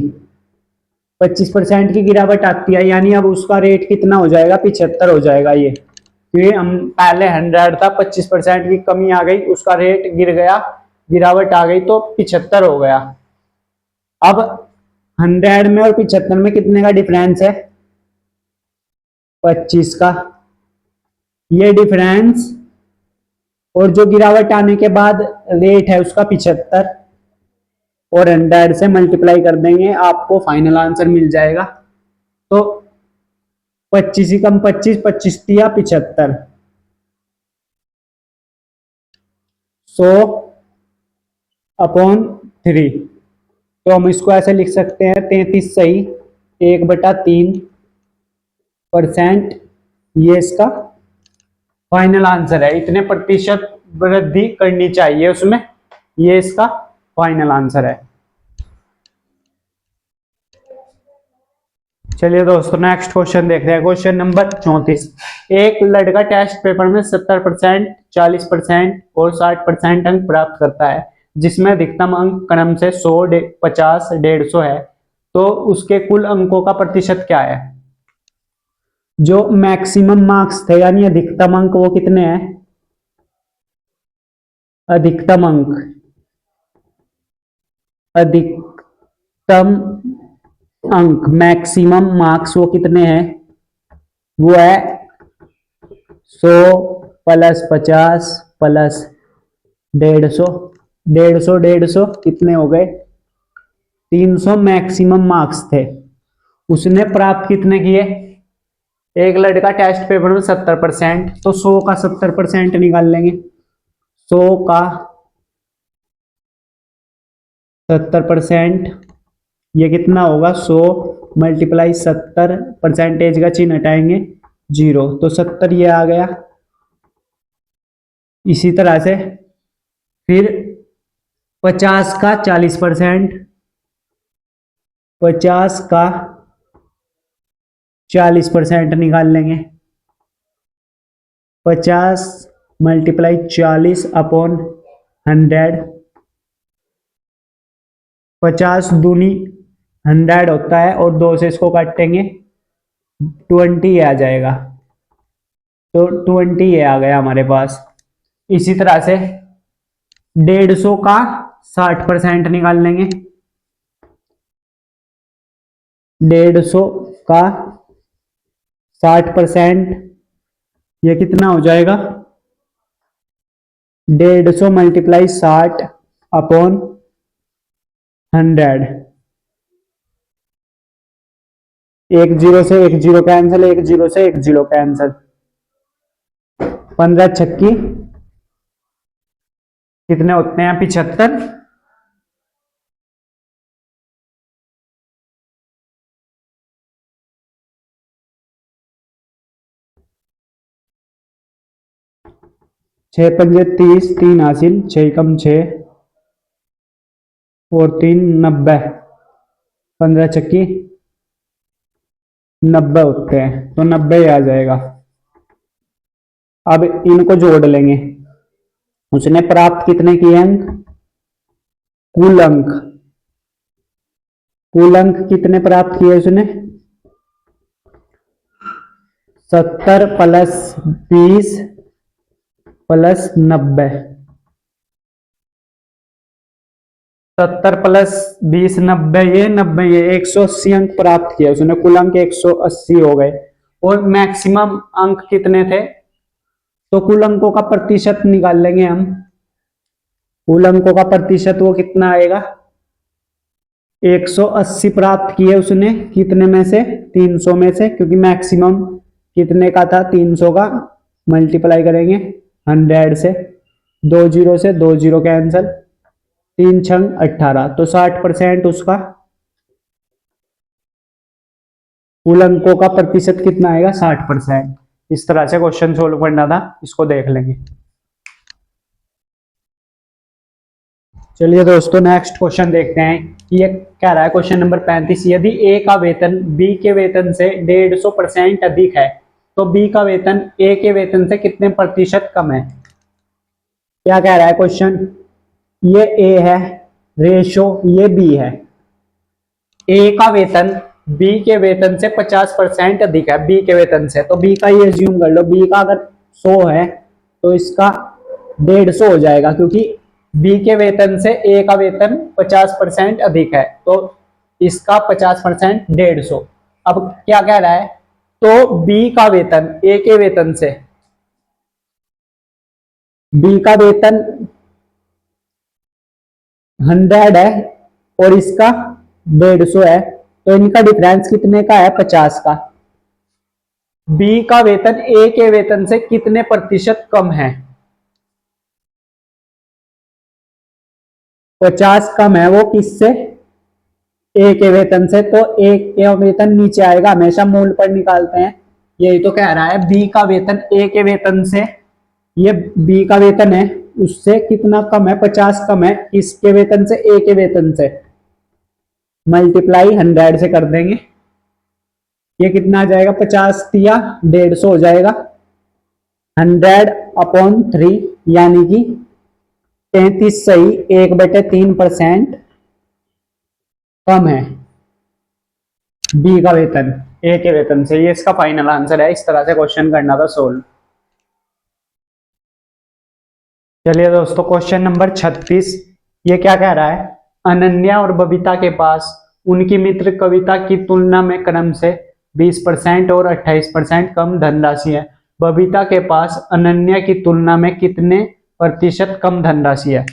25% की गिरावट आती है, यानी अब उसका रेट कितना हो जाएगा, 75 हो जाएगा। ये क्योंकि हम पहले 100 था, 25% की कमी आ गई, उसका रेट गिर गया, गिरावट आ गई, तो 75 हो गया। अब 100 में और 75 में कितने का डिफरेंस है, 25 का। ये डिफरेंस और जो गिरावट आने के बाद रेट है उसका 75, और 100 से मल्टीप्लाई कर देंगे, आपको फाइनल आंसर मिल जाएगा। तो 25 ही कम 25, 25 या 75, 100/3। तो हम इसको ऐसे लिख सकते हैं, 33 सही, 1/3%, ये इसका फाइनल आंसर है। इतने प्रतिशत वृद्धि करनी चाहिए उसमें, ये इसका फाइनल आंसर है। चलिए दोस्तों, नेक्स्ट क्वेश्चन देखते हैं। क्वेश्चन नंबर 34, एक लड़का टेस्ट पेपर में 70%, 40% और 60% अंक प्राप्त करता है, जिसमें अधिकतम अंक क्रम से 100, 50, 150 है, तो उसके कुल अंकों का प्रतिशत क्या है। जो मैक्सिमम मार्क्स थे, यानी अधिकतम अंक, वो कितने हैं, अधिकतम अंक, अधिकतम अंक, मैक्सिमम मार्क्स वो कितने हैं, वो है 100 प्लस 50 प्लस 150, 150, 150 कितने हो गए, 300 मैक्सिमम मार्क्स थे। उसने प्राप्त कितने किए, एक लड़का टेस्ट पेपर में 70%, तो 100 का 70% निकाल लेंगे, 100 का 70%, ये कितना होगा, 100 मल्टीप्लाई 70, परसेंटेज का चिन्ह हटाएंगे 0, तो 70 ये आ गया। इसी तरह से फिर 50 का 40%, 50 का 40% निकाल लेंगे, 50 मल्टीप्लाई 40/100, 50 दूनी 100 होता है और 2 से इसको काटेंगे 20 आ जाएगा। तो 20 ये आ गया हमारे पास। इसी तरह से 150 का 60% निकाल लेंगे। 150 का 60% ये कितना हो जाएगा? 150 मल्टीप्लाई 60 अपॉन 100। एक जीरो से एक जीरो कैंसिल, एक जीरो से एक जीरो कैंसिल। 15 छक्की कितने होते हैं? 75। 6 पंजे 30, 3 हासिल, 6 कम 6 और 3 90। 15 छक्की 90 होते हैं, तो 90 आ जाएगा। अब इनको जोड़ लेंगे। उसने प्राप्त कितने किए अंक? कुल अंक। कुल अंक कितने प्राप्त किए उसने? 70 प्लस 20 प्लस 90। 70 प्लस 20 90, ये 90 ये 180 अंक प्राप्त किया उसने। कुल अंक 180 हो गए। और मैक्सिमम अंक कितने थे? तो कुल अंकों का प्रतिशत निकाल लेंगे हम। कुल अंकों का प्रतिशत वो कितना आएगा? 180 प्राप्त किए उसने, कितने में से? 300 में से, क्योंकि मैक्सिमम कितने का था? 300 का। मल्टीप्लाई करेंगे 100 से, 2 जीरो से 2 जीरो कैंसिल, 3 छंग 18, तो 60% उसका कुल अंकों का प्रतिशत कितना आएगा? 60%। इस तरह से क्वेश्चन सोल्व करना था, इसको देख लेंगे। चलिए दोस्तों नेक्स्ट क्वेश्चन देखते हैं। ये कह रहा है क्वेश्चन नंबर 35, यदि ए का वेतन बी के वेतन से 150% अधिक है तो बी का वेतन ए के वेतन से कितने प्रतिशत कम है? क्या कह रहा है क्वेश्चन? ये ए है, रेशो ये बी है। ए का वेतन बी के वेतन से 50% अधिक है, बी के वेतन से। तो बी का ये एज्यूम कर लो, बी का अगर 100 है तो इसका 150 हो जाएगा, क्योंकि बी के वेतन से ए का वेतन 50% अधिक है, तो इसका 50% 150। अब क्या कह रहा है? तो बी का वेतन ए के वेतन से, बी का वेतन 100 है और इसका 150 है, तो इनका डिफरेंस कितने का है? 50 का। बी का वेतन ए के वेतन से कितने प्रतिशत कम है? 50 कम है वो किससे? ए के वेतन से। तो ए के वेतन नीचे आएगा, हमेशा मूल पर निकालते हैं। यही तो कह रहा है, बी का वेतन ए के वेतन से, ये बी का वेतन है उससे कितना कम है? 50 कम है। किसके वेतन से? ए के वेतन से। मल्टीप्लाई 100 से कर देंगे। ये कितना आ जाएगा? 50 दिया 150 हो जाएगा। 100/3 यानी कि 33 सही 1/3% कम है बी का वेतन ए के वेतन से। ये इसका फाइनल आंसर है। इस तरह से क्वेश्चन करना था सोल्व। चलिए दोस्तों क्वेश्चन नंबर 36, ये क्या कह रहा है? अनन्या और बबीता के पास उनकी मित्र कविता की तुलना में क्रम से 20% और 28% कम धनराशि है। बबीता के पास अनन्या की तुलना में कितने प्रतिशत कम धनराशि है?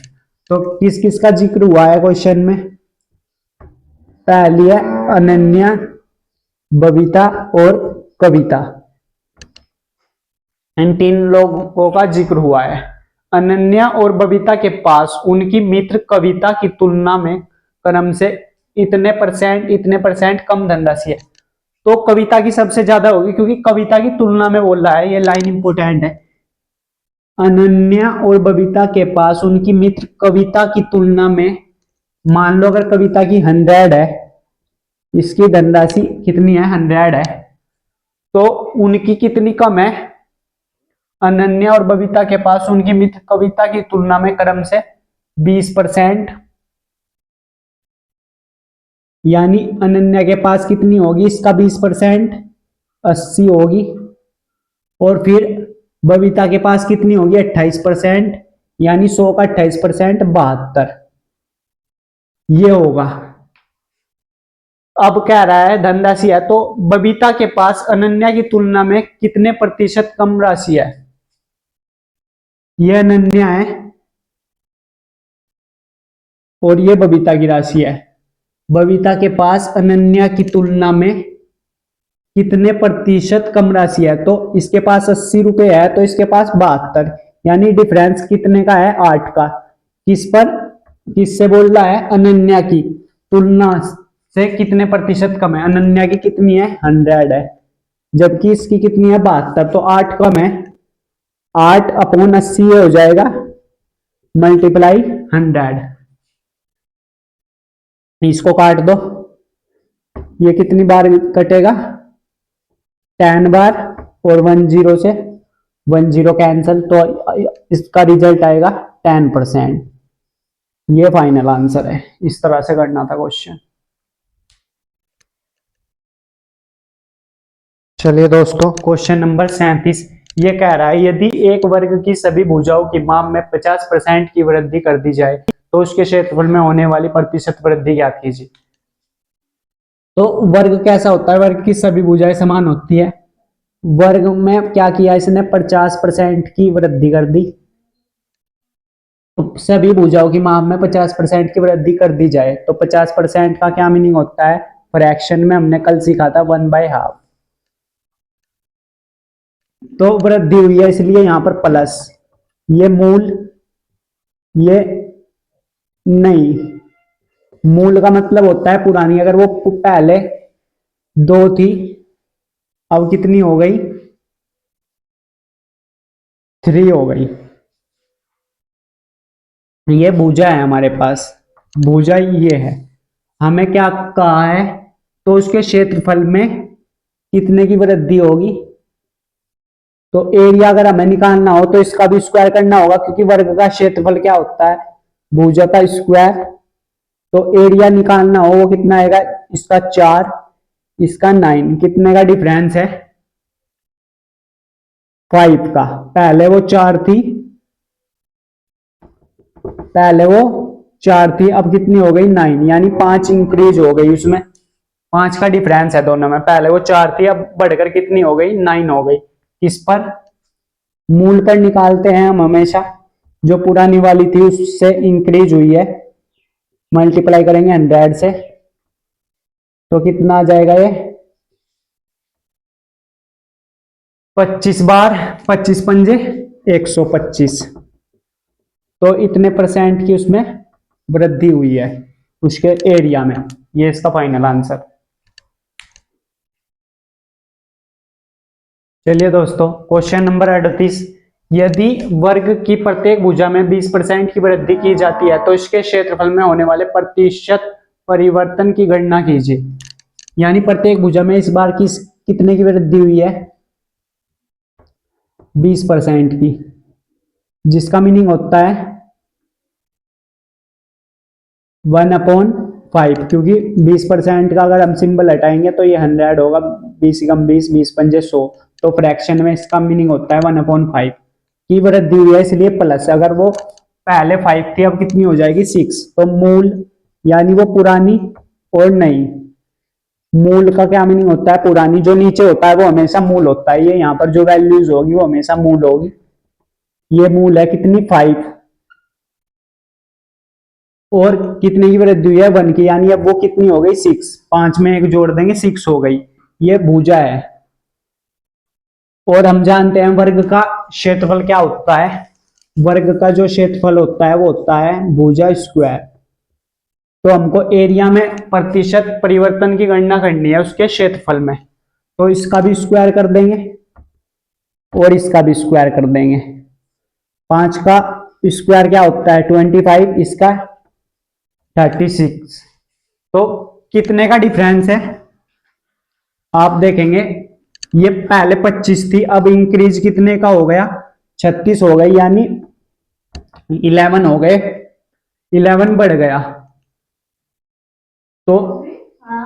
तो किस किस का जिक्र हुआ है क्वेश्चन में? पहली है अनन्या, बबीता और कविता, इन 3 लोगों का जिक्र हुआ है। अनन्या और बबीता के पास उनकी मित्र कविता की तुलना में क्रम से इतने परसेंट कम धनराशि है। तो कविता की सबसे ज्यादा होगी, क्योंकि कविता की तुलना में बोल रहा है, ये लाइन इंपोर्टेंट है। अनन्या और बबीता के पास उनकी मित्र कविता की तुलना में, मान लो अगर कविता की 100 है, इसकी धनराशि कितनी है? 100 है, तो उनकी कितनी कम है? अनन्या और बबीता के पास उनकी मित्र कविता की तुलना में क्रम से 20% यानी अनन्या के पास कितनी होगी, इसका 20%, 80 होगी। और फिर बबीता के पास कितनी होगी, 28%, यानी 100 का 28%, 72 ये होगा। अब कह रहा है धनराशि है, तो बबीता के पास अनन्या की तुलना में कितने प्रतिशत कम राशि है। ये अनन्या है और ये बबीता की राशि है। बबीता के पास अनन्या की तुलना में कितने प्रतिशत कम राशि है, तो इसके पास 80 रुपए है तो इसके पास 72, यानी डिफरेंस कितने का है, 8 का। किस पर, किससे बोल रहा है, अनन्या की तुलना से कितने प्रतिशत कम है। अनन्या की कितनी है, 100 है, जबकि इसकी कितनी है, 72, तो 8 कम है। 8/80 ये हो जाएगा मल्टीप्लाई 100। इसको काट दो, ये कितनी बार कटेगा, 10 बार, और 10 से 10 कैंसिल, तो इसका रिजल्ट आएगा 10%। ये फाइनल आंसर है। इस तरह से करना था क्वेश्चन। चलिए दोस्तों, क्वेश्चन नंबर 37 ये कह रहा है यदि एक वर्ग की सभी भुजाओं की माप में 50% की वृद्धि कर दी जाए तो उसके क्षेत्रफल में होने वाली प्रतिशत वृद्धि ज्ञात कीजिए। तो वर्ग कैसा होता है, वर्ग की सभी भुजाएं समान होती है। वर्ग में क्या किया इसने, 50% की वृद्धि कर दी। तो सभी भुजाओं की माप में 50% की वृद्धि कर दी जाए तो 50% का क्या मीनिंग होता है, फ्रैक्शन में हमने कल सीखा था 1/2। तो वृद्धि हुई है इसलिए यहां पर प्लस, ये मूल, ये नहीं। मूल का मतलब होता है पुरानी, अगर वो पहले 2 थी अब कितनी हो गई, 3 हो गई। ये भुजा है हमारे पास, भुजा ये है। हमें क्या कहा है, तो उसके क्षेत्रफल में कितने की वृद्धि होगी। तो एरिया अगर हमें निकालना हो तो इसका भी स्क्वायर करना होगा, क्योंकि वर्ग का क्षेत्रफल क्या होता है, भुजा का स्क्वायर। तो एरिया निकालना हो वो कितना आएगा, इसका 4, इसका 9, कितने का डिफरेंस है, 5 का। पहले वो 4 थी, पहले वो 4 थी, अब कितनी हो गई, 9, यानी 5 इंक्रीज हो गई उसमें। 5 का डिफरेंस है दोनों में, पहले वो 4 थी अब बढ़कर कितनी हो गई, 9 हो गई। किस पर, मूल पर निकालते हैं हम हमेशा, जो पुरानी वाली थी उससे इंक्रीज हुई है, मल्टीप्लाई करेंगे 100 से, तो कितना आ जाएगा ये, 25 बार, 25 पंजे 125। तो इतने परसेंट की उसमें वृद्धि हुई है उसके एरिया में। ये इसका फाइनल आंसर। चलिए दोस्तों, क्वेश्चन नंबर 38, यदि वर्ग की प्रत्येक भुजा में 20% की वृद्धि की जाती है तो इसके क्षेत्रफल में होने वाले प्रतिशत परिवर्तन की गणना कीजिए। यानी प्रत्येक भुजा में इस बार कितने की वृद्धि हुई है, 20% की, जिसका मीनिंग होता है 1/5, क्योंकि 20% का अगर हम सिंबल हटाएंगे तो ये 100 होगा, 20 कम 20, 20 पंजे 100, तो फ्रैक्शन में इसका मीनिंग होता है 1/5 की वृद्धि हुई है, इसलिए प्लस। अगर वो पहले 5 थी अब कितनी हो जाएगी, 6, तो मूल यानी वो पुरानी और नई। मूल का क्या मीनिंग होता है, पुरानी, जो नीचे होता है वो हमेशा मूल होता है, ये यहाँ पर जो वैल्यूज होगी वो हमेशा मूल होगी। ये मूल है कितनी, 5, और कितने की वृद्धि हुई है, 1 की, यानी अब वो कितनी हो गई, 6, 5 में 1 जोड़ देंगे 6 हो गई। ये भुजा है। और हम जानते हैं वर्ग का क्षेत्रफल क्या होता है, वर्ग का जो क्षेत्रफल होता है वो होता है भुजा स्क्वायर। तो हमको एरिया में प्रतिशत परिवर्तन की गणना करनी है उसके क्षेत्रफल में, तो इसका भी स्क्वायर कर देंगे और इसका भी स्क्वायर कर देंगे। 5 का स्क्वायर क्या होता है, 25, इसका 36। तो कितने का डिफरेंस है, आप देखेंगे ये पहले 25 थी अब इंक्रीज कितने का हो गया, 36 हो गई, यानी 11 हो गए, 11 बढ़ गया। तो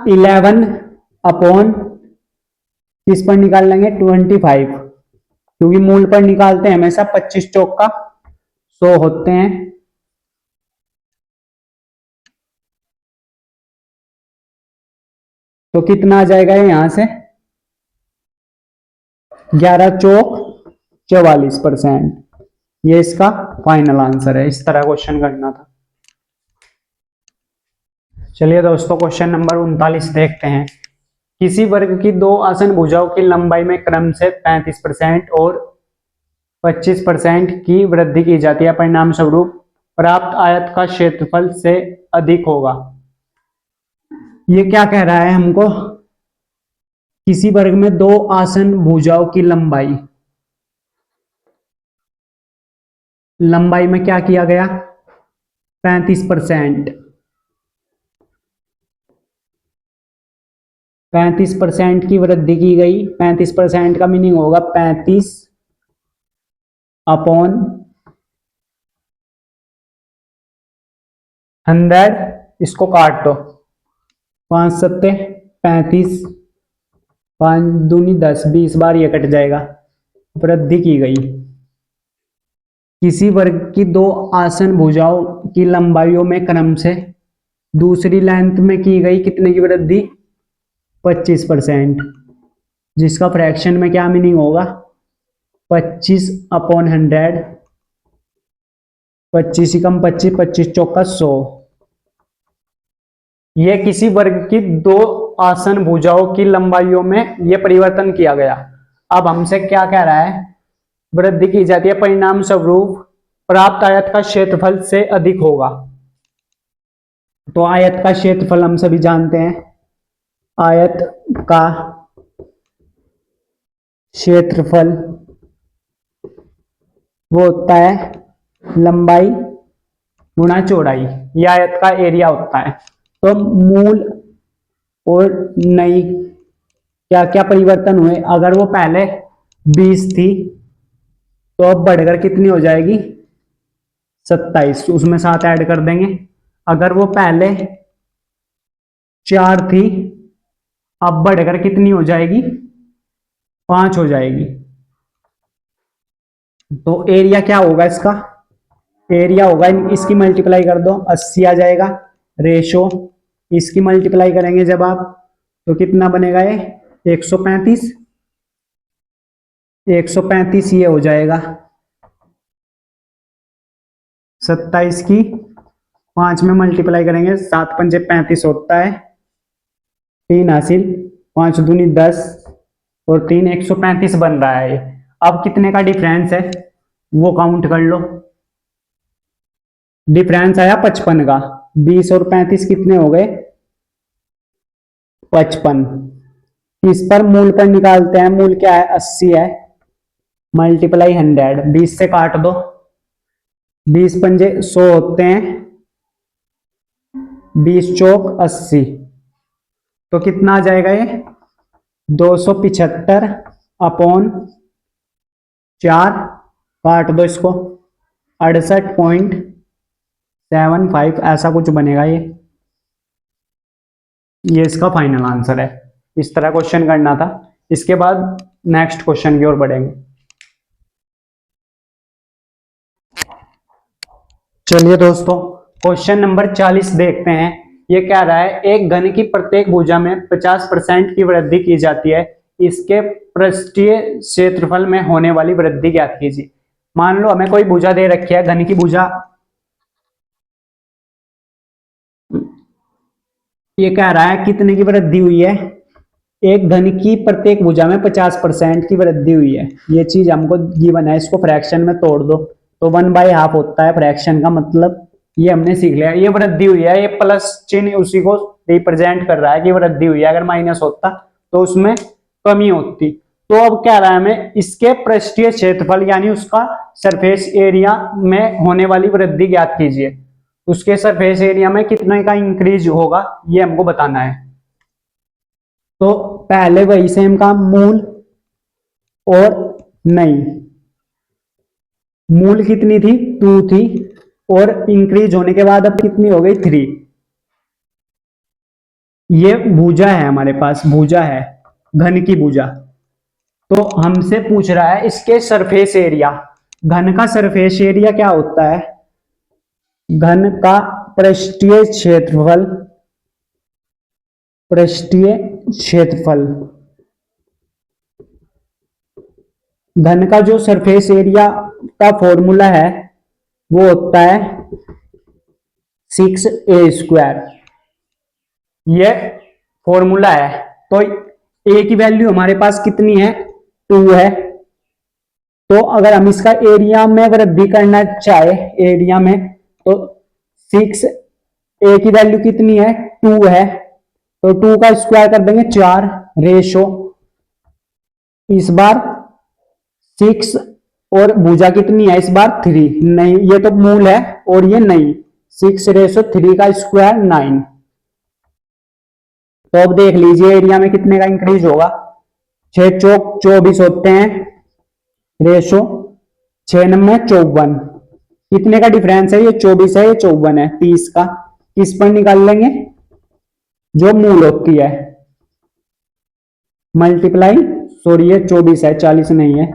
11 अपॉन किस पर निकाल लेंगे 25, क्योंकि मूल पर निकालते हैं हमेशा 25 चौक का 100 होते हैं। तो कितना आ जाएगा यहां से 11 चौक 44%। ये इसका फाइनल आंसर है। इस तरह क्वेश्चन करना था। चलिए दोस्तों क्वेश्चन नंबर 39 देखते हैं। किसी वर्ग की दो आसन भुजाओं की लंबाई में क्रम से 35% और 25% की वृद्धि की जाती है, परिणाम स्वरूप प्राप्त आयत का क्षेत्रफल से अधिक होगा। ये क्या कह रहा है हमको? किसी वर्ग में दो आसन भुजाओं की लंबाई में क्या किया गया 35%। 35% की वृद्धि की गई। 35% का मीनिंग होगा 35 अपॉन 100। इसको काट दो, 5 सत्ते 35, 5 दूनी 10, 20 बार ये कट जाएगा। वृद्धि की गई। किसी वर्ग की दो आसन भुजाओं की लंबाइयों में क्रम से दूसरी लेंथ में की गई कितने की वृद्धि 25%, जिसका फ्रैक्शन में क्या मीनिंग होगा 25 अपॉन 100। 25 ही कम 25, 25 चौका 100। यह किसी वर्ग की दो आसन भुजाओं की लंबाइयों में यह परिवर्तन किया गया। अब हमसे क्या कह रहा है? वृद्धि की जाती है, परिणाम स्वरूप प्राप्त आयत का क्षेत्रफल से अधिक होगा। तो आयत का क्षेत्रफल हम सभी जानते हैं। आयत का क्षेत्रफल वो होता है लंबाई गुणा चौड़ाई। यह आयत का एरिया होता है। तो मूल और नई क्या क्या परिवर्तन हुए? अगर वो पहले 20 थी तो अब बढ़कर कितनी हो जाएगी 27, उसमें 7 ऐड कर देंगे। अगर वो पहले 4 थी अब बढ़कर कितनी हो जाएगी 5 हो जाएगी। तो एरिया क्या होगा इसका? एरिया होगा इसकी मल्टीप्लाई कर दो 80 आ जाएगा। रेशो इसकी मल्टीप्लाई करेंगे जब आप तो कितना बनेगा ये 135। 135 ये हो जाएगा 27 की 5 में मल्टीप्लाई करेंगे 7 पंजे 35 होता है। 3 हासिल 5 दूनी 10 और 3 135 बन रहा है। अब कितने का डिफरेंस है वो काउंट कर लो। डिफरेंस आया 55 का। 20 और 35 कितने हो गए 55। इस पर मूल पर निकालते हैं। मूल क्या है 80 है। मल्टीप्लाई 100, 20 से काट दो 20 पंजे 100 होते हैं। 20 चौक 80। तो कितना आ जाएगा ये 275 अपॉन 4। काट दो इसको 68.75 ऐसा कुछ बनेगा ये इसका फाइनल आंसर है। इस तरह क्वेश्चन करना था। इसके बाद नेक्स्ट क्वेश्चन की ओर बढ़ेंगे। चलिए दोस्तों क्वेश्चन नंबर 40 देखते हैं। ये कह रहा है एक घन की प्रत्येक भुजा में 50% की वृद्धि की जाती है, इसके पृष्ठीय क्षेत्रफल में होने वाली वृद्धि ज्ञात कीजिए। मान लो हमें कोई भुजा दे रखी है, घन की भुजा। ये कह रहा है कितने की वृद्धि हुई है? एक घन की प्रत्येक भुजा में 50% की वृद्धि हुई है। ये चीज हमको गिवन है। इसको फ्रैक्शन में तोड़ दो तो 1/2 होता है फ्रैक्शन का मतलब। ये हमने सीख लिया। ये वृद्धि हुई है, ये प्लस चिन्ह उसी को रिप्रेजेंट कर रहा है कि वृद्धि हुई है। अगर माइनस होता तो उसमें कमी होती। तो अब क्या रहा है हमें इसके पृष्ठीय क्षेत्रफल यानी उसका सरफेस एरिया में होने वाली वृद्धि ज्ञात कीजिए। उसके सरफेस एरिया में कितने का इंक्रीज होगा ये हमको बताना है। तो पहले वही सेम काम मूल और नई। मूल कितनी थी 2 थी और इंक्रीज होने के बाद अब कितनी हो गई 3। ये भुजा है हमारे पास, भुजा है, घन की भुजा। तो हमसे पूछ रहा है इसके सरफेस एरिया। घन का सरफेस एरिया क्या होता है? घन का पृष्ठीय क्षेत्रफल, पृष्ठीय क्षेत्रफल, घन का जो सरफेस एरिया का फॉर्मूला है वो होता है 6a²। ये फॉर्मूला है। तो ए की वैल्यू हमारे पास कितनी है? 2 है। तो अगर हम इसका एरिया में वृद्धि करना चाहे, एरिया में, तो 6a की वैल्यू कितनी है? 2 है। तो 2 का स्क्वायर कर देंगे 4, रेशो इस बार 6, और भुजा कितनी है इस बार? 3। नहीं, ये तो मूल है और ये नहीं। 6/3 का स्क्वायर 9। तो अब देख लीजिए एरिया में कितने का इंक्रीज होगा। 6 चौक 24 होते हैं, रेशो 6 9 54। कितने का डिफरेंस है? ये 24 है, ये 54 है। 30 का किस पर निकाल लेंगे? जो मूल होती है, मल्टीप्लाई, सॉरी ये 24 है, 40 नहीं है,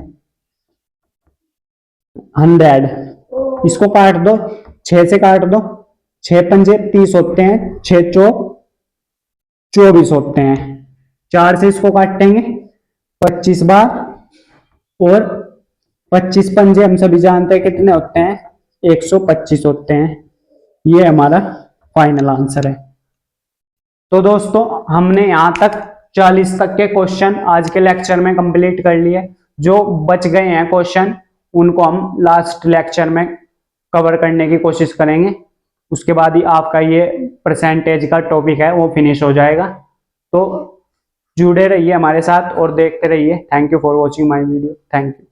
100। इसको काट दो, 6 से काट दो, 6 पंजे 30 होते हैं, 6 चौक 24 होते हैं। 4 से इसको काटेंगे 25 बार, और 25 पंजे हम सभी जानते हैं कितने होते हैं? 125 होते हैं। ये हमारा फाइनल आंसर है। तो दोस्तों हमने यहां तक 40 तक के क्वेश्चन आज के लेक्चर में कंप्लीट कर लिए। जो बच गए हैं क्वेश्चन उनको हम लास्ट लेक्चर में कवर करने की कोशिश करेंगे। उसके बाद ही आपका ये परसेंटेज का टॉपिक है वो फिनिश हो जाएगा। तो जुड़े रहिए हमारे साथ और देखते रहिए। Thank you for watching my video. Thank you.